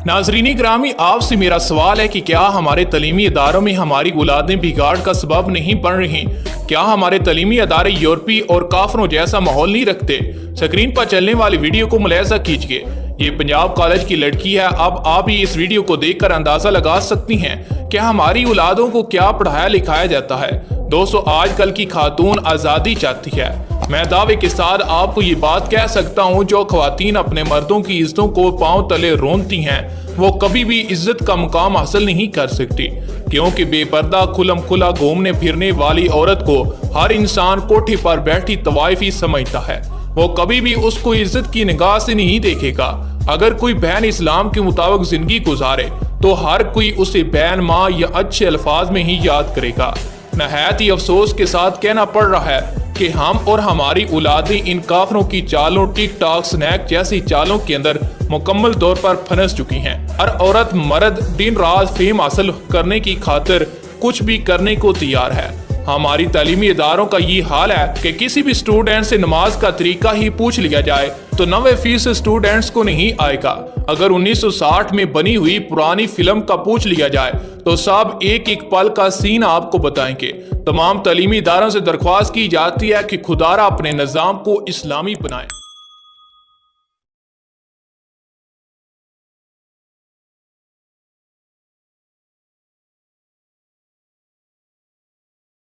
नाज़रीन ग्रामी, आपसे मेरा सवाल है कि क्या हमारे तलीमी इदारों में हमारी औलादें बिगाड़ का सबब नहीं बन रही? क्या हमारे तलीमी अदारे यूरोपी और काफरों जैसा माहौल नहीं रखते? स्क्रीन पर चलने वाली वीडियो को मुलाहिजा कीजिए। ये पंजाब कॉलेज की लड़की है। अब आप ही इस वीडियो को देखकर अंदाजा लगा सकती हैं कि हमारी औलादों को क्या पढ़ाया लिखाया जाता है। दोस्तों, आजकल की खातून आज़ादी चाहती है। मैं दावे के साथ आपको ये बात कह सकता हूँ, जो ख्वातीन अपने मर्दों की इज्जतों को पांव तले रोनती हैं, वो कभी भी इज्जत का मुकाम हासिल नहीं कर सकती, क्योंकि बेपर्दा खुलम खुला घूमने फिरने वाली औरत को हर इंसान कोठे पर बैठी तवाइफी समझता है। वो कभी भी उसको इज्जत की निगाह से नहीं देखेगा। अगर कोई बहन इस्लाम के मुताबिक जिंदगी गुजारे तो हर कोई उसे बहन, माँ या अच्छे अल्फाज में ही याद करेगा। नहायत ही अफसोस के साथ कहना पड़ रहा है कि हम और हमारी औलादें इन काफरों की चालों, टिक टॉक, स्नैक जैसी चालों के अंदर मुकम्मल तौर पर फंस चुकी हैं। हर औरत मर्द दिन रात फेम हासिल करने की खातिर कुछ भी करने को तैयार है। हमारी तालीमी इदारों का ये हाल है कि किसी भी स्टूडेंट से नमाज का तरीका ही पूछ लिया जाए तो 90% स्टूडेंट्स को नहीं आएगा। अगर 1960 में बनी हुई पुरानी फिल्म का पूछ लिया जाए तो सब एक एक पल का सीन आपको बताएंगे। तमाम तालीमी इदारों से दरख्वास्त की जाती है कि खुदारा अपने निज़ाम को इस्लामी बनाए।